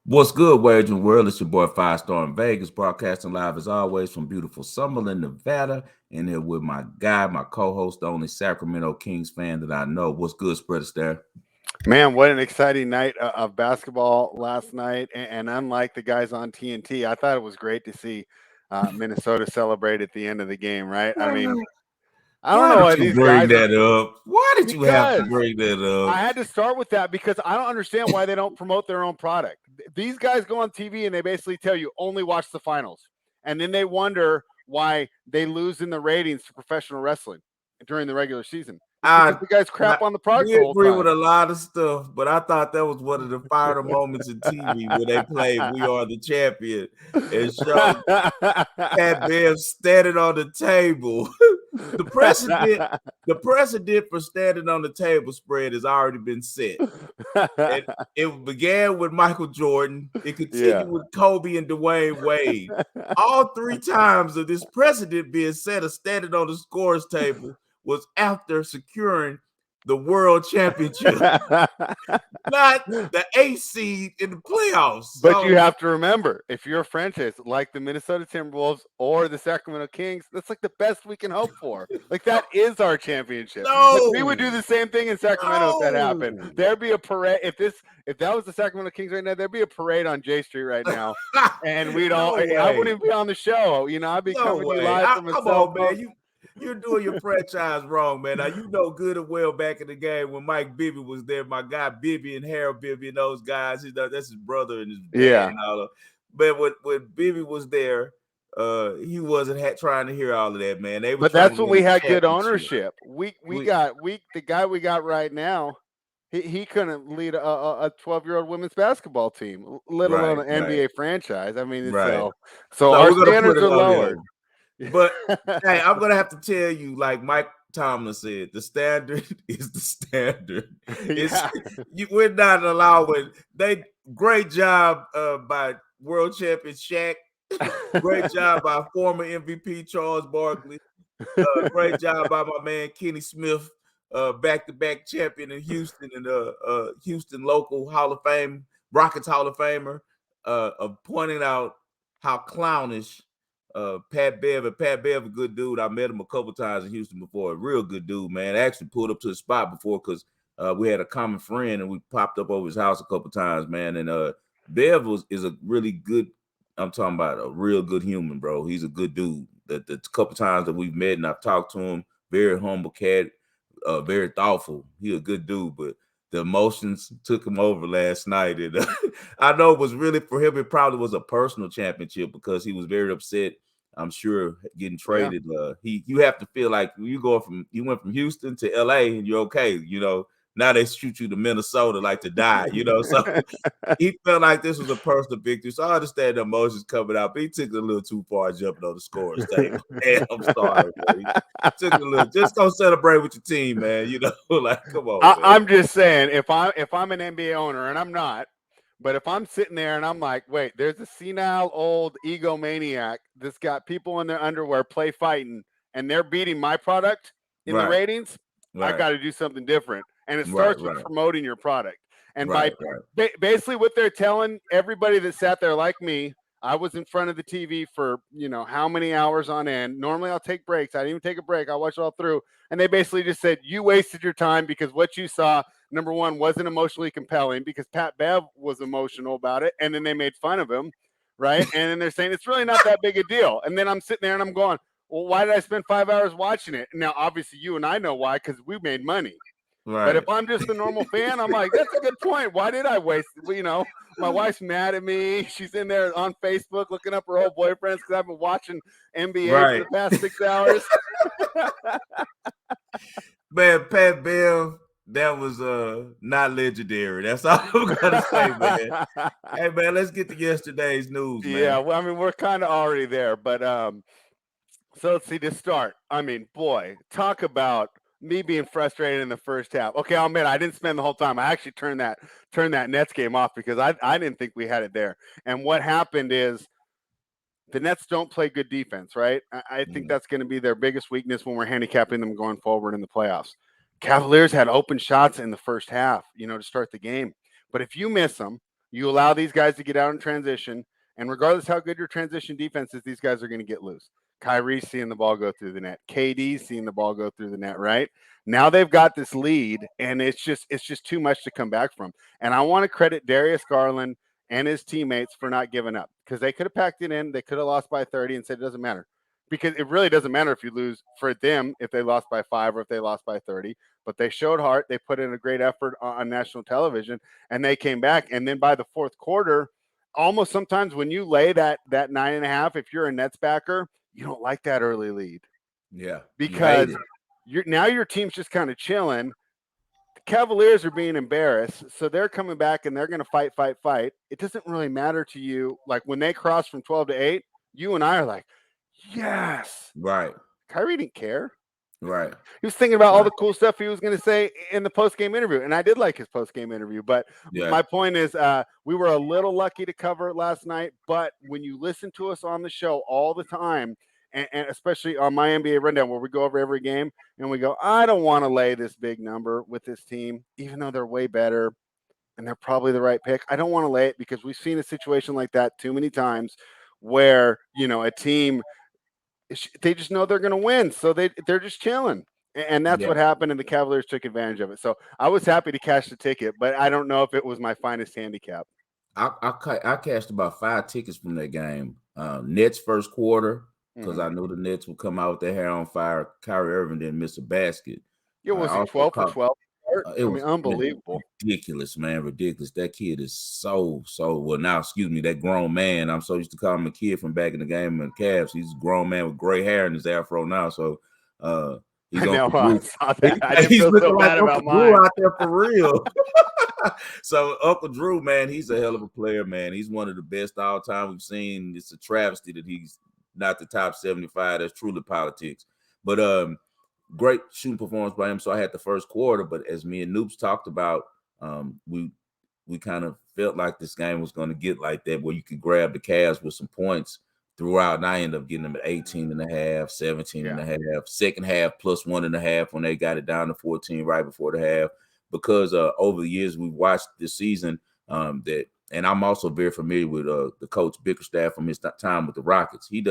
What's good, Wagering World? It's your boy Five Star in Vegas, broadcasting live as always from beautiful Summerlin, Nevada. And here with my guy, my co-host, the only Sacramento Kings fan that I know. What's good, Spreaders there? Man, what an exciting night of basketball last night. And unlike the guys on TNT, I thought it was great to see Minnesota celebrate at the end of the game, right? I mean, I don't Why know did why you these bring guys are, that up? Why did you have to because bring that I up? had to start with that because I don't understand why they don't promote their own product. These guys go on TV and they basically tell you only watch the finals. And then they wonder why they lose in the ratings to professional wrestling during the regular season. It's because I, the guys I crap on the product we the whole agree with time. a lot of stuff, but I thought that was one of the finer moments in TV where they played "We Are the Champion" and showed Pat Bev standing on the table. the precedent, the precedent for standing on the table spread has already been set. And it began with Michael Jordan. It Yeah. continued with Kobe and Dwayne Wade. All three times of this precedent being set of standing on the scores table was after securing the world championship, not the eighth seed in the playoffs. But you So have to remember, if you're a franchise like the Minnesota Timberwolves or the Sacramento Kings, that's like the best we can hope for. Like that is our championship. Like we would do no, the same thing in Sacramento if that happened. no, There'd be a parade if that was the Sacramento Kings right now, there'd be a parade on J Street right now. And we'd all no I way. wouldn't even be on the show. I'd be No coming to you way. live from a Come cell on, phone. man. You're doing your franchise wrong, man. Now you know good and well back in the game when Mike Bibby was there, my guy Bibby and Harold Bibby and those guys. That's his brother and his dad Yeah. and all of. But when Bibby was there, he wasn't trying to hear all of that, man. They were But trying that's to when win we a had good championship. ownership. We We got the guy we got right now. He couldn't lead a 12-year-old women's basketball team, let alone right, an right, NBA franchise. I mean, right. so So our we're gonna put standards it are on lowered. him. But hey, I'm gonna have to tell you, like Mike Tomlin said, the standard is the standard. It's Yeah. we're not allowing. Great job by world champion Shaq. Great job by former MVP Charles Barkley. Great job by my man Kenny Smith, back-to-back champion in Houston and Houston local Hall of Fame, Rockets Hall of Famer, of pointing out how clownish Pat Bev and Pat Bev, a good dude. I met him a couple times in Houston before. A real good dude, man. I actually pulled up to the spot before because we had a common friend and we popped up over his house a couple times, man. And Bev is a really good. I'm talking about a real good human, bro. He's a good dude. The couple times that we've met and I've talked to him, very humble cat, very thoughtful. He a good dude, but the emotions took him over last night, and I know it was really for him. It probably was a personal championship because he was very upset. I'm sure getting Yeah. traded. You have to feel like you went from Houston to LA and you're okay. Now they shoot you to Minnesota like to die. So he felt like this was a personal victory. So I understand the emotions coming out, but he took it a little too far jumping on the scores table. Man, I'm sorry, man. He took it a little. Just go celebrate with your team, man. Like come on, man. I'm just saying, if I'm an NBA owner, and I'm not, but if I'm sitting there and I'm like, wait, there's a senile old egomaniac that's got people in their underwear play fighting, and they're beating my product in the Right, ratings, I right, got to do something different. And it right, starts with right, promoting your product. And by right, right, basically what they're telling everybody that sat there like me, I was in front of the TV for how many hours on end. Normally I'll take breaks. I didn't even take a break. I watched it all through. And they basically just said, you wasted your time because what you saw, number one, wasn't emotionally compelling because Pat Bev was emotional about it. And then they made fun of him. Right. And then they're saying it's really not that big a deal. And then I'm sitting there and I'm going, well, why did I spend 5 hours watching it? Now, obviously, you and I know why, because we made money. But if right. I'm just a normal fan, I'm like, that's a good point. Why did I waste? My wife's mad at me. She's in there on Facebook looking up her old boyfriends because I've been watching NBA for Right. the past 6 hours. Man, Pat Bell, that was not legendary. That's all I'm gonna say, man. Hey man, let's get to yesterday's news, Yeah, man. well, I mean, we're kind of already there, but so let's see to start. I mean, boy, talk about me being frustrated in the first half. Okay, I'll admit I didn't spend the whole time. I actually turned that Nets game off because I didn't think we had it there. And what happened is the Nets don't play good defense, right? I think Mm, that's going to be their biggest weakness when we're handicapping them going forward in the playoffs. Cavaliers had open shots in the first half, to start the game. But if you miss them, You allow these guys to get out in transition, and regardless how good your transition defense is, these guys are going to get loose. Kyrie's seeing the ball go through the net. KD's seeing the ball go through the net, right? Now they've got this lead, and it's just too much to come back from. And I want to credit Darius Garland and his teammates for not giving up, because they could have packed it in. They could have lost by 30 and said it doesn't matter, because it really doesn't matter if you lose for them, if they lost by 5 or if they lost by 30. But they showed heart. They put in a great effort on national television, and they came back. And then by the fourth quarter, almost sometimes when you lay that 9.5, if you're a Nets backer, you don't like that early lead. Yeah, because now your team's just kind of chilling. The Cavaliers are being embarrassed, so they're coming back and they're going to fight. It doesn't really matter to you. Like when they cross from 12 to 8, you and I are like, yes, right. Kyrie didn't care. Right. He was thinking about all the cool stuff he was going to say in the post-game interview, and I did like his post-game interview. But my point is, we were a little lucky to cover it last night. But when you listen to us on the show all the time, and especially on my NBA rundown, where we go over every game and we go, I don't want to lay this big number with this team, even though they're way better and they're probably the right pick. I don't want to lay it because we've seen a situation like that too many times, where a team, they just know they're going to win, so they're just chilling, and that's what happened, and the Cavaliers took advantage of it. So I was happy to cash the ticket, but I don't know if it was my finest handicap. I cashed about 5 tickets from that game. Nets first quarter, because I knew the Nets would come out with their hair on fire. Kyrie Irving didn't miss a basket. It was 12 for 12. It was unbelievable. Ridiculous, man. Ridiculous. That kid is so well. Now, excuse me, that grown man. I'm so used to calling him a kid from back in the game in the Cavs. He's a grown man with gray hair in his afro now. So he's I saw that. I didn't he's feel looking so like bad Uncle about Drew mine. out there for real. So Uncle Drew, man, he's a hell of a player, man. He's one of the best all time we've seen. It's a travesty that he's not the top 75. That's truly politics. But great shooting performance by him. So I had the first quarter, but as me and Noobs talked about, we kind of felt like this game was going to get like that, where you could grab the Cavs with some points throughout. And I ended up getting them at 18 and a half, 17 and a half, second half plus 1.5 when they got it down to 14 right before the half. Because over the years we've watched this season, and I'm also very familiar with the coach Bickerstaff from his time with the Rockets. He's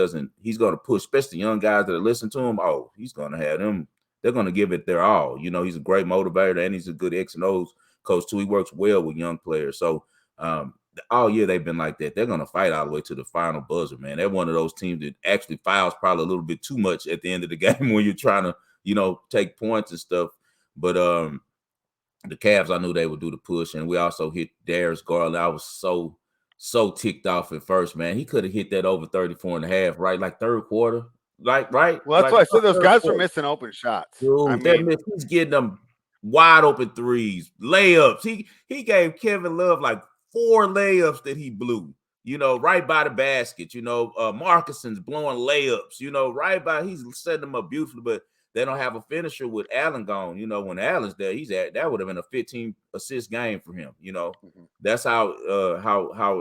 going to push, especially young guys that are listening to him. Oh, he's going to have them. They're going to give it their all. He's a great motivator, and he's a good X and O's coach too. He works well with young players. So all year they've been like that. They're going to fight all the way to the final buzzer, man. They're one of those teams that actually fouls probably a little bit too much at the end of the game when you're trying to, take points and stuff. But the Cavs, I knew they would do the push, and we also hit Darius Garland. I was so ticked off at first, man. He could have hit that over 34 and a half, right? Like third quarter. Right? Well, that's why I said those guys were missing open shots. Dude, he's getting them wide open threes, layups. He gave Kevin Love like 4 layups that he blew, right by the basket. Marcuson's blowing layups, right by, he's setting them up beautifully, but they don't have a finisher with Allen gone. When Allen's there, that would have been a 15 assist game for him. That's how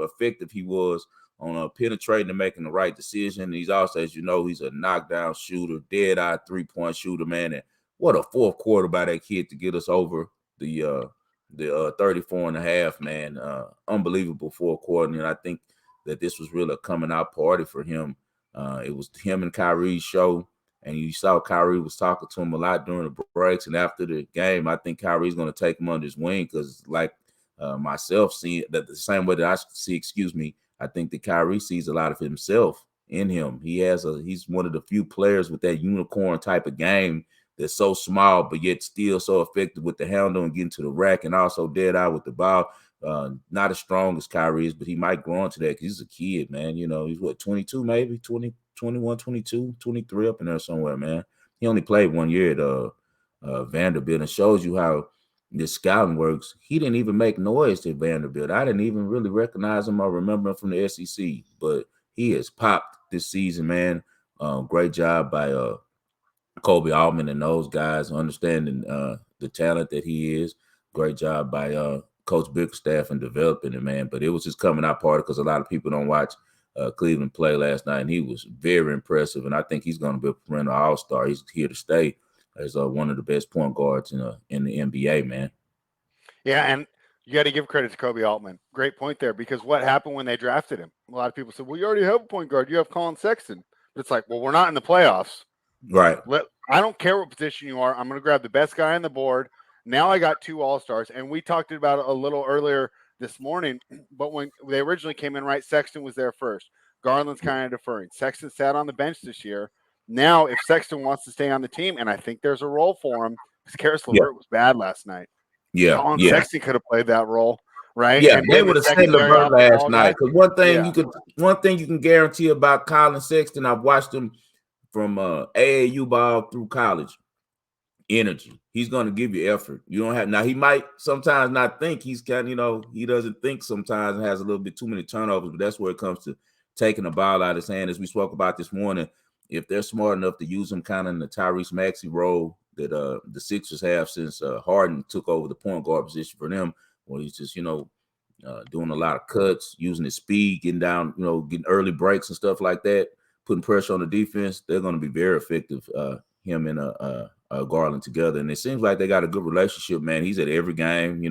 effective he was on penetrating and making the right decision. He's also, as you know, he's a knockdown shooter, dead-eye 3-point shooter, man. And what a fourth quarter by that kid to get us over the 34 and a half, man. Unbelievable fourth quarter. And I think that this was really a coming out party for him. It was him and Kyrie's show. And you saw Kyrie was talking to him a lot during the breaks. And after the game, I think Kyrie's going to take him under his wing because, like myself, seeing that the same way that I see, I think that Kyrie sees a lot of himself in him. He's one of the few players with that unicorn type of game that's so small, but yet still so effective with the handle and getting to the rack, and also dead eye with the ball. Not as strong as Kyrie is, but he might grow into that because he's a kid, man. He's what, 22, maybe 20. 21, 22, 23 up in there somewhere, man. He only played 1 year at Vanderbilt, and shows you how this scouting works. He didn't even make noise at Vanderbilt. I didn't even really recognize him or remember him from the SEC, but he has popped this season, man. Great job by Kobe Altman and those guys understanding the talent that he is. Great job by Coach Bickerstaff and developing it, man. But it was just coming out party because a lot of people don't watch Cleveland play last night, and he was very impressive. And I think he's going to be a perennial all-star. He's here to stay as one of the best point guards in the NBA, man. Yeah, and You got to give credit to Kobe Altman. Great point there, because what happened when they drafted him? A lot of people said, well, you already have a point guard. You have Colin Sexton. But it's like, well, we're not in the playoffs. Right. I don't care what position you are. I'm going to grab the best guy on the board. Now I got 2 All-Stars. And we talked about it a little earlier this morning. But when they originally came in, right, Sexton was there first. Garland's kind of deferring. Sexton sat on the bench this year. Now, if Sexton wants to stay on the team, and I think there's a role for him, because Karis LeVert was bad last night. Yeah. Colin Yeah. Sexton could have played that role, right? Yeah, And they been would the have sent secondary LeVert last off-the-ball guy. night. Because one thing you can guarantee about Colin Sexton, I've watched him from AAU ball through college. Energy. He's going to give you effort. You don't have, now he might sometimes not think, he's kind of, he doesn't think sometimes and has a little bit too many turnovers, but that's where it comes to taking the ball out of his hand. As we spoke about this morning, if they're smart enough to use him kind of in the Tyrese Maxey role that the Sixers have since Harden took over the point guard position for them, where he's just, doing a lot of cuts, using his speed, getting down, getting early breaks and stuff like that, putting pressure on the defense, they're going to be very effective, him and Garland together. And it seems like they got a good relationship, man. He's at every game,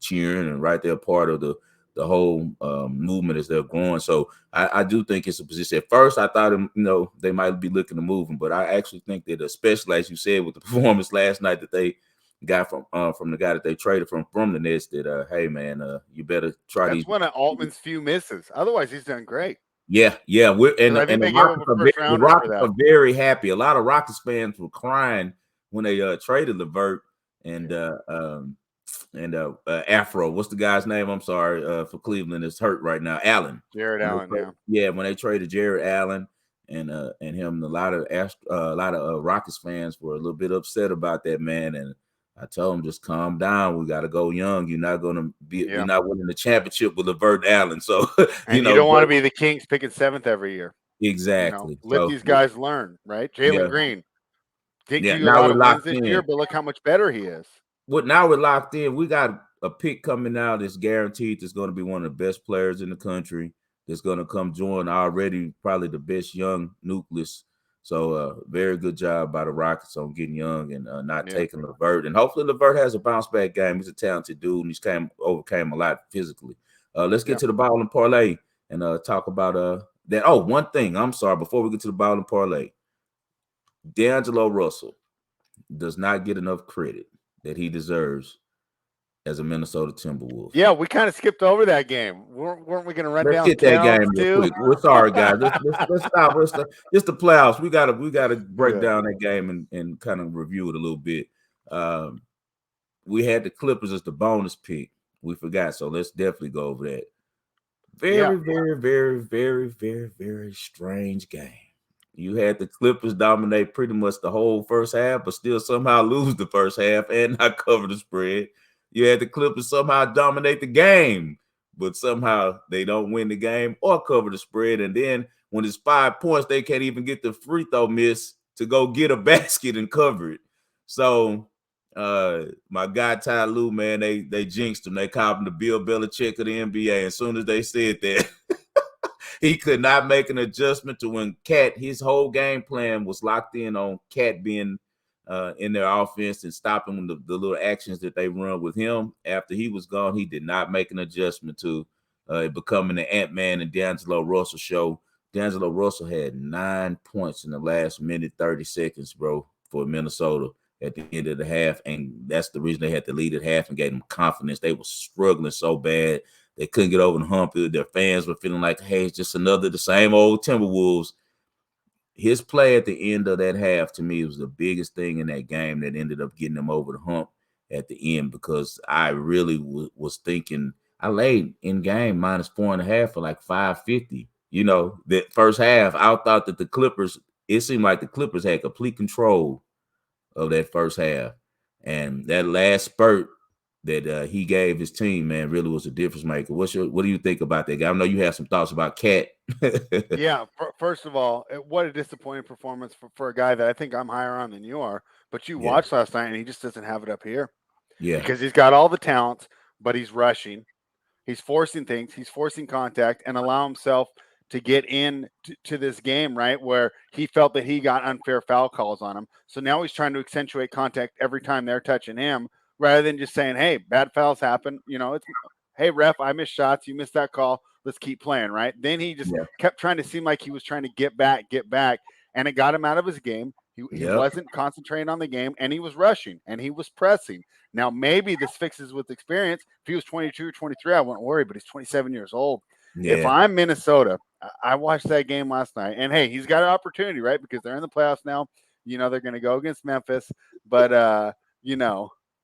cheering and right there part of the whole movement as they're growing. So I do think it's a position. At first, I thought, they might be looking to move him, but I actually think that, especially as you said with the performance last night that they got from the guy that they traded from the Nets, that hey man, you better try. That's one of Altman's few misses. Otherwise, he's done great. Yeah. And I think they gave up a first rounder for that. Are very happy. A lot of Rockets fans were crying when they traded LeVert and Afro. What's the guy's name? I'm sorry, for Cleveland is hurt right now. Allen. Jared Allen. Yeah, when they traded Jared Allen and him, a lot of Rockets fans were a little bit upset about that, man. And I told him, just calm down. We got to go young. You're not going to be. You're not winning the championship with LeVert Allen. So you don't want to be the Kings picking 7th every year. Exactly. Let these guys learn, right? Jalen Green didn't give you a lot of wins this year, but look how much better he is. Now we're locked in. We got a pick coming out that's guaranteed. That's going to be one of the best players in the country. That's going to come join already probably the best young nucleus. So very good job by the Rockets on getting young and not taking LeVert. And hopefully LeVert has a bounce back game. He's a talented dude and he's overcame a lot physically. Let's get to the ball and parlay and talk about that. Oh, one thing. I'm sorry. Before we get to the ball and parlay, D'Angelo Russell does not get enough credit that he deserves as a Minnesota Timberwolves. Yeah, we kind of skipped over that game. Weren't we going to run down? Let's get that game real quick. We're sorry, guys. Let's stop. It's the playoffs. We gotta break down that game and kind of review it a little bit. We had the Clippers as the bonus pick. We forgot, so let's definitely go over that. Very, very, very, very, very strange game. You had the Clippers dominate pretty much the whole first half, but still somehow lose the first half and not cover the spread. You had the Clippers somehow dominate the game, but somehow they don't win the game or cover the spread. And then when it's 5 points, they can't even get the free throw miss to go get a basket and cover it. So my guy Ty Lue, man, they jinxed him. They called him the Bill Belichick of the NBA. As soon as they said that, he could not make an adjustment to when Cat, his whole game plan was locked in on Cat being in their offense and stopping the little actions that they run with him. After he was gone, he did not make an adjustment to becoming the Ant-Man and D'Angelo Russell show. D'Angelo Russell had 9 points in the last minute, 30 seconds, bro, for Minnesota at the end of the half. And that's the reason they had to lead at half and gave them confidence. They were struggling so bad. They couldn't get over the hump. Their fans were feeling like, hey, it's just the same old Timberwolves. His play at the end of that half, to me, was the biggest thing in that game that ended up getting them over the hump at the end, because I really was thinking, I laid in game -4.5 for like 550. That first half, I thought that the Clippers, it seemed like the Clippers had complete control of that first half. And that last spurt that he gave his team, man, really was a difference maker. What do you think about that guy? I know you have some thoughts about Cat. Yeah, first of all, what a disappointing performance for a guy that I think I'm higher on than you are. But you watched last night, and he just doesn't have it up here. Yeah, because he's got all the talent, but he's rushing. He's forcing things. He's forcing contact and allow himself to get in to this game, right, where he felt that he got unfair foul calls on him. So now he's trying to accentuate contact every time they're touching him, rather than just saying, "Hey, bad fouls happen." It's, "Hey, ref, I missed shots. You missed that call. Let's keep playing." Right? Then he just Yeah. kept trying to seem like he was trying to get back, and it got him out of his game. He Yep. wasn't concentrating on the game, and he was rushing, and he was pressing. Now, maybe this fixes with experience. If he was 22 or 23, I wouldn't worry, but he's 27 years old. If Yeah. I'm Minnesota, I watched that game last night, and hey, he's got an opportunity, right? Because they're in the playoffs now. They're going to go against Memphis, but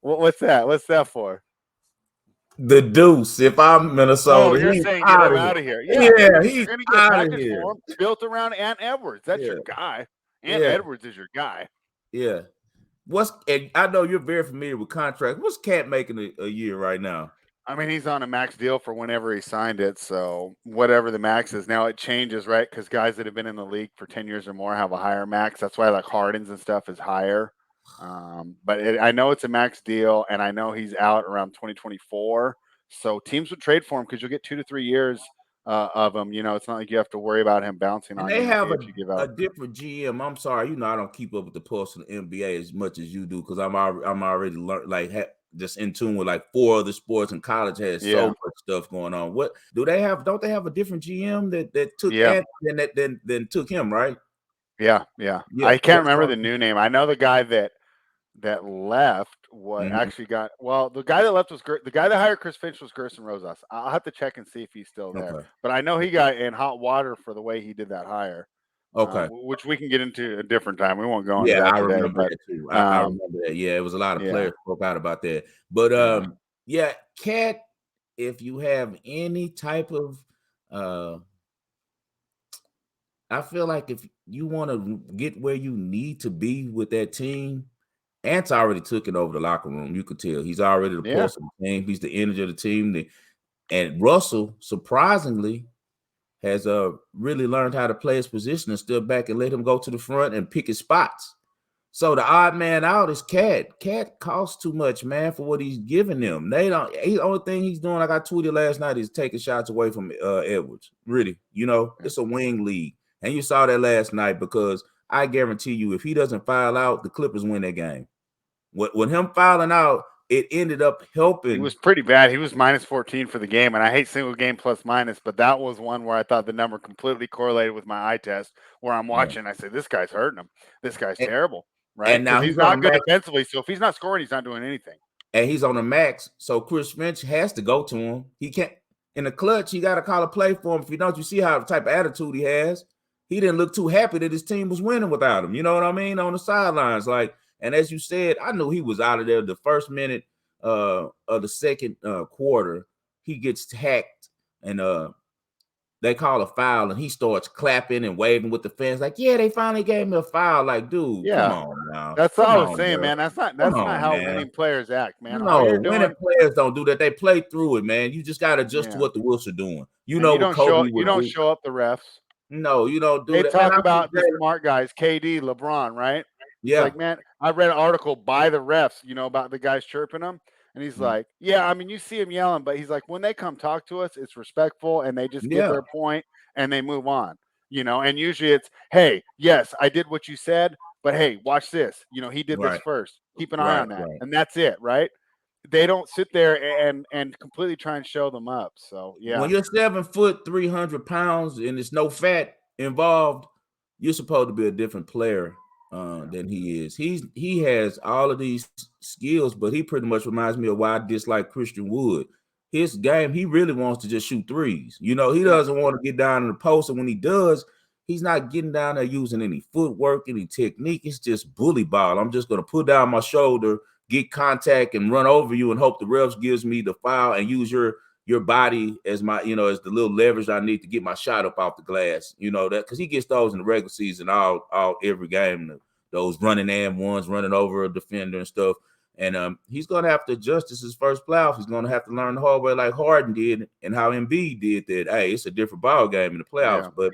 what's that? What's that for? The Deuce. If I'm Minnesota, Oh, you're he's saying get out him of out here. of here. Yeah, Yeah, he's you're going to get a out of package here. for him built around Ant Edwards. That's Yeah. your guy. Ant Yeah. Edwards is your guy. Yeah. And I know you're very familiar with contracts. What's Cat making a year right now? I mean, he's on a max deal for whenever he signed it. So whatever the max is now, it changes, right? Because guys that have been in the league for 10 years or more have a higher max. That's why like Harden's and stuff is higher. But I know it's a max deal, and I know he's out around 2024. So teams would trade for him because you'll get 2 to 3 years of him. It's not like you have to worry about him bouncing And on they you have if you give a out. different GM. I'm sorry, I don't keep up with the pulse of the NBA as much as you do because I'm already learned just in tune with like 4 other sports, and college has so much stuff going on. What do they have? Don't they have a different GM that took than took him, right? Yeah. I can't remember the new name. I know the guy that left actually got the guy that left was the guy that hired Chris Finch was Gerson Rosas. I'll have to check and see if he's still there. Okay. But I know he got in hot water for the way he did that hire. Okay. Which we can get into a different time. We won't go into that I today. remember that too. I remember that. Yeah, it was a lot of players spoke out about that. But Cat, if you have any type of I feel like if you want to get where you need to be with that team, Ant's already took it over the locker room. You could tell he's already the pulse of the team. He's the energy of the team. And Russell, surprisingly, has really learned how to play his position and stood back and let him go to the front and pick his spots. So the odd man out is Cat. Cat costs too much, man, for what he's giving them. The only thing he's doing, like I tweeted last night, is taking shots away from Edwards. Really, it's a wing league. And you saw that last night because I guarantee you, if he doesn't foul out, the Clippers win that game. When him fouling out, it ended up helping. He was pretty bad. He was minus 14 for the game, and I hate single game plus minus, but that was one where I thought the number completely correlated with my eye test, where I'm watching. I said, this guy's hurting him. This guy's terrible, right? And now he's not good defensively, so if he's not scoring, he's not doing anything. And he's on the max, so Chris Finch has to go to him. He can't in the clutch. He got to call a play for him. If you don't, you see how the type of attitude he has. He didn't look too happy that his team was winning without him. You know what I mean? On the sidelines, and as you said, I knew he was out of there the first minute of the second quarter. He gets hacked, and they call a foul, and he starts clapping and waving with the fans, like, "Yeah, they finally gave me a foul." Like, dude, come on now. That's all I was saying, man. That's not how winning players act, man. No, winning players don't do that. They play through it, man. You just got to adjust to what the Wolves are doing. You don't show up the refs. No, you don't do that. They talk about the smart guys, KD, LeBron, right? Yeah. Like, man, I read an article by the refs, about the guys chirping them. And he's like, yeah, I mean, you see him yelling, but he's like, when they come talk to us, it's respectful and they just give their point and they move on, and usually it's, hey, yes, I did what you said, but hey, watch this. He did this first. Keep an eye on that. And that's it, right? They don't sit there and completely try and show them up. So, yeah. When you're 7 foot, 300 pounds, and there's no fat involved, you're supposed to be a different player than he is. He has all of these skills, but he pretty much reminds me of why I dislike Christian Wood. His game, he really wants to just shoot threes. He doesn't want to get down in the post, and when he does, he's not getting down there using any footwork, any technique. It's just bully ball. I'm just going to put down my shoulder, get contact, and run over you and hope the refs gives me the foul and use your body as my, as the little leverage I need to get my shot up off the glass. That because he gets those in the regular season every game, those running and ones, running over a defender and stuff. And he's going to have to adjust. This is his first playoff. He's going to have to learn the hard way like Harden did and how Embiid did that. Hey, it's a different ball game in the playoffs, but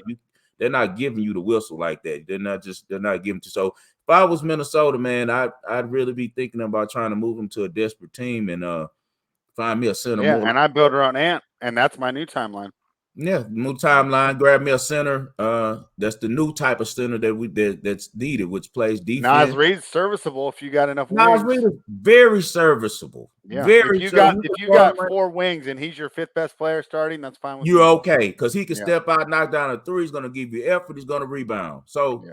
they're not giving you the whistle like that. They're not giving to. So if I was Minnesota, man, I'd really be thinking about trying to move him to a desperate team and find me a center. Yeah, and I build around Ant, and that's my new timeline. Yeah, new timeline. Grab me a center. That's the new type of center that's needed, which plays Nas defense. Reed's serviceable if you got enough Nas wings. Reed is very serviceable. Yeah, Very serviceable. if you got 4 wings and he's your 5th best player starting, that's fine with You're me. okay because he can Yeah. step out, knock down a three. He's going to give you effort. He's going to rebound. So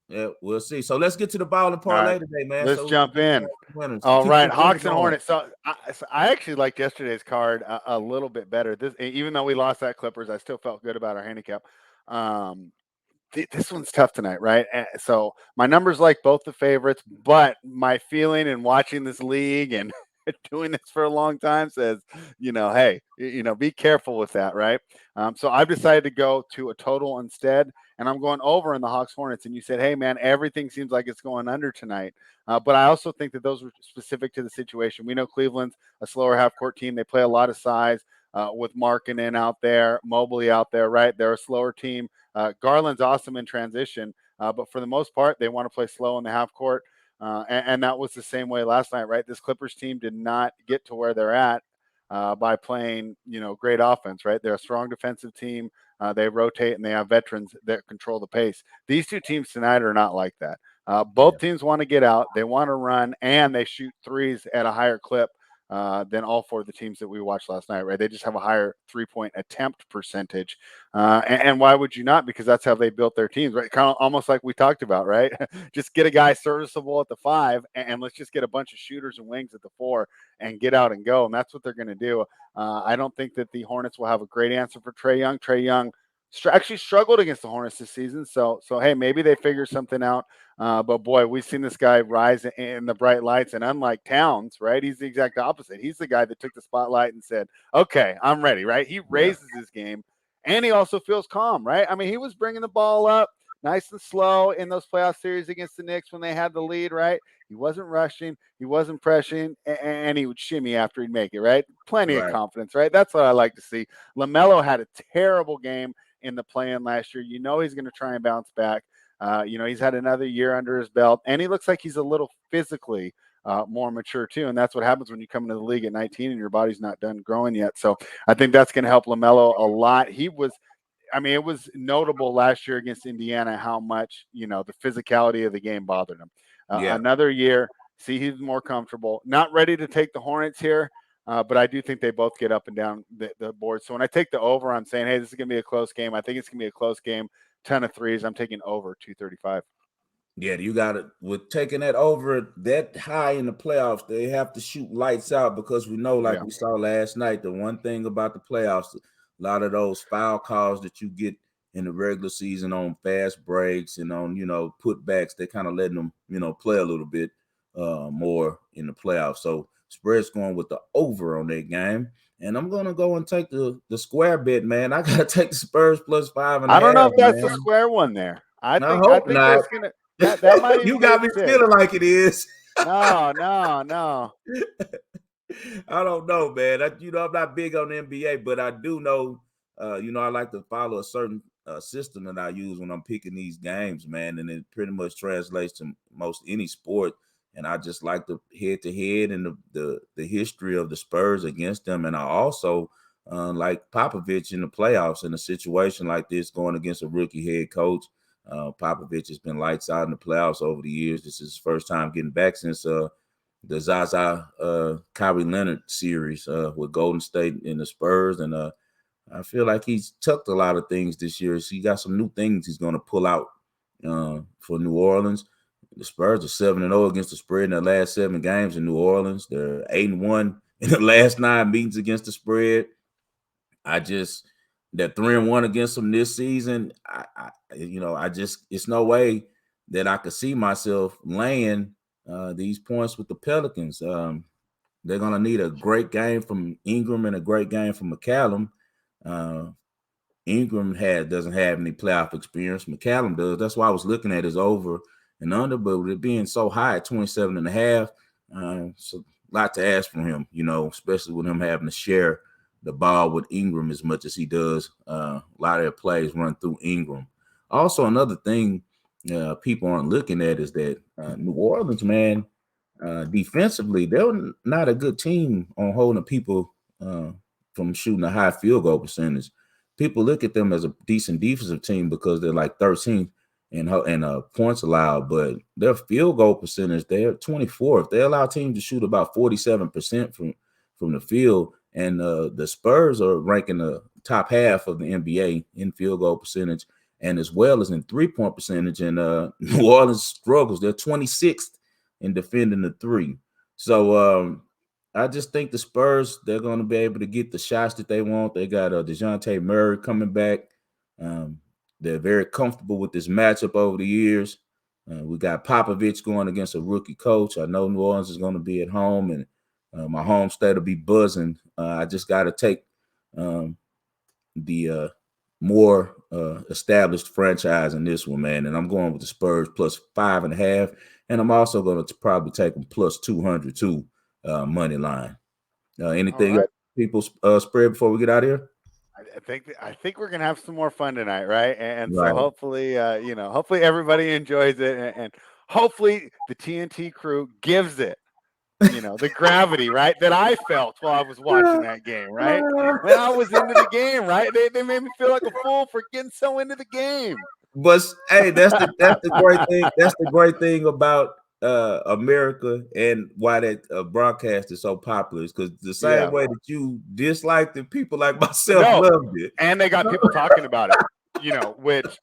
yeah, we'll see. So let's get to the ball and All right, parlay today, man. let's So jump in. winners. All Keep right, this thing Hawks and going. Hornets. So I actually liked yesterday's card a little bit better. This, even though we lost that Clippers, I still felt good about our handicap. This one's tough tonight, right? So my numbers like both the favorites, but my feeling in watching this league and doing this for a long time says, hey, be careful with that, right? So I've decided to go to a total instead, and I'm going over in the Hawks Hornets. And you said, hey, man, everything seems like it's going under tonight. But I also think that those were specific to the situation. We know Cleveland's a slower half court team. They play a lot of size with Markkanen out there, Mobley out there, right? They're a slower team. Garland's awesome in transition, but for the most part, they want to play slow in the half court. And that was the same way last night, right? This Clippers team did not get to where they're at by playing, great offense, right? They're a strong defensive team. They rotate and they have veterans that control the pace. These two teams tonight are not like that. Both teams want to get out, they want to run, and they shoot threes at a higher clip than all 4 of the teams that we watched last night, right? They just have a higher 3-point attempt percentage. And why would you not? Because that's how they built their teams, right? Kind of almost like we talked about, right? Just get a guy serviceable at the 5, and let's just get a bunch of shooters and wings at the 4 and get out and go. And that's what they're going to do. I don't think that the Hornets will have a great answer for Trae Young. Trae Young actually struggled against the Hornets this season. So hey, maybe they figure something out. But boy, we've seen this guy rise in the bright lights. And unlike Towns, right, he's the exact opposite. He's the guy that took the spotlight and said, okay, I'm ready, right? He raises his game, and he also feels calm, right? I mean, he was bringing the ball up nice and slow in those playoff series against the Knicks when they had the lead, right? He wasn't rushing, he wasn't pressing, and he would shimmy after he'd make it, right? Plenty of confidence, right? That's what I like to see. LaMelo had a terrible game in the play-in last year. He's going to try and bounce back. He's had another year under his belt, and he looks like he's a little physically more mature too. And that's what happens when you come into the league at 19 and your body's not done growing yet. So I think that's going to help LaMelo a lot. It was notable last year against Indiana how much, the physicality of the game bothered him. Another year, see, he's more comfortable. Not ready to take the Hornets here, but I do think they both get up and down the board. So when I take the over, I'm saying, hey, this is going to be a close game. I think it's going to be a close game. 10 of threes. I'm taking over 235. Yeah, you got it. With taking that over that high in the playoffs, they have to shoot lights out because we know, like we saw last night, the one thing about the playoffs, a lot of those foul calls that you get in the regular season on fast breaks and on, putbacks, they kind of letting them, play a little bit more in the playoffs. So spread's going with the over on that game. And I'm gonna go and take the square bet, man. I gotta take the Spurs plus 5.5. I don't know if that's the square one there. I think not. that's gonna that might even you got me feeling like it is. No. I don't know, man. I'm not big on the NBA, but I do know. I like to follow a certain system that I use when I'm picking these games, man, and it pretty much translates to most any sport. And I just like the head-to-head and the history of the Spurs against them, and I also like Popovich in the playoffs in a situation like this, going against a rookie head coach. Popovich has been lights out in the playoffs over the years. This is his first time getting back since the Zaza Kyrie Leonard series with Golden State and the Spurs. And I feel like he's tucked a lot of things this year. So he got some new things he's going to pull out for New Orleans. The Spurs are 7-0 against the spread in their last 7 games in New Orleans. They're 8-1 in the last 9 meetings against the spread. That 3-1 against them this season, it's no way that I could see myself laying these points with the Pelicans. They're going to need a great game from Ingram and a great game from McCallum. Ingram doesn't have any playoff experience. McCallum does. That's why I was looking at his over and under, but with it being so high at 27.5, it's a lot to ask from him, especially with him having to share the ball with Ingram as much as he does. A lot of their plays run through Ingram. Also, another thing people aren't looking at is that New Orleans, man, defensively, they're not a good team on holding people from shooting a high field goal percentage. people look at them as a decent defensive team because they're like 13th in points allowed, but their field goal percentage, they're 24th. They allow teams to shoot about 47% from the field, and the Spurs are ranking the top half of the NBA in field goal percentage, and as well as in 3-point percentage. And New Orleans struggles; they're 26th in defending the three. So I just think the Spurs, they're going to be able to get the shots that they want. They got DeJounte Murray coming back. They're very comfortable with this matchup over the years. We got Popovich going against a rookie coach. I know New Orleans is going to be at home, and my home state will be buzzing. I just got to take the more established franchise in this one, man. And I'm going with the Spurs plus 5.5. And I'm also going to probably take them plus 200 too, money line. Anything else people spread before we get out of here? I think we're gonna have some more fun tonight, right? And Right. so hopefully, hopefully everybody enjoys it, and hopefully the TNT crew gives it, the gravity, right, that I felt while I was watching that game, right? When I was into the game, right? They made me feel like a fool for getting so into the game. But hey, that's the great thing. That's the great thing about America, and why that broadcast is so popular, is because the same way that you disliked it, people like myself loved it. And they got people talking about it, which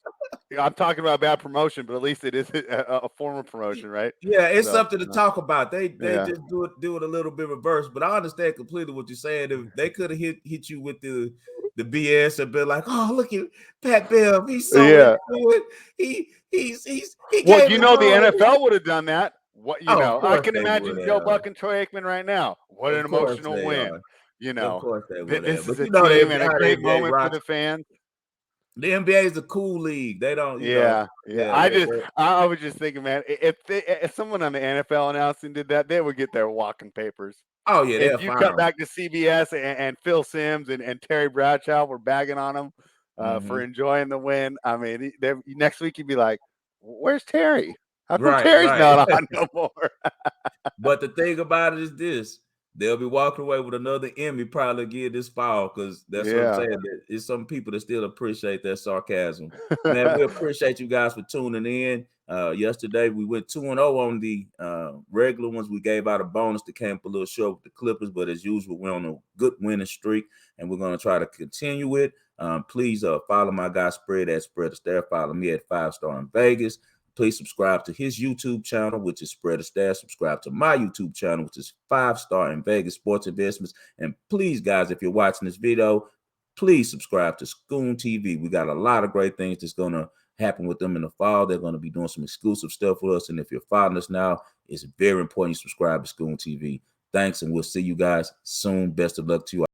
I'm talking about bad promotion, but at least it is a form of promotion, right? Yeah, it's something to talk about. They just do it a little bit reverse, but I understand completely what you're saying. If they could have hit you with the BS and been like, "Oh, look at Pat Bev, he's so into it. Well, the NFL would have done that. What I can imagine Joe Buck and Troy Aikman right now. What an emotional win! Of course they would. This is a team and a great moment for the fans. The NBA is a cool league. They don't, I was just thinking, man, if someone on the NFL announcing did that, they would get their walking papers. Oh yeah, if you cut back to CBS and Phil Simms and Terry Bradshaw were bagging on them for enjoying the win. I mean, next week you'd be like, "Where's Terry? How come Terry's not on no more?" But the thing about it is this: they'll be walking away with another Emmy probably again this fall, because that's what I'm saying. It's some people that still appreciate that sarcasm. Man, we appreciate you guys for tuning in. Yesterday we went 2-0 on the regular ones. We gave out a bonus that came up a little short with the Clippers, but as usual, we're on a good winning streak, and we're going to try to continue it. Please follow my guy Spread at Spread Astaire. Follow me at 5-Star in Vegas. Please subscribe to his YouTube channel, which is Spread Astaire. Subscribe to my YouTube channel, which is 5-Star in Vegas Sports Investments. And please, guys, if you're watching this video, please subscribe to SCOON TV. We got a lot of great things that's going to happen with them in the fall. They're going to be doing some exclusive stuff with us. And if you're following us now, it's very important you subscribe to SCOON TV. Thanks, and we'll see you guys soon. Best of luck to you.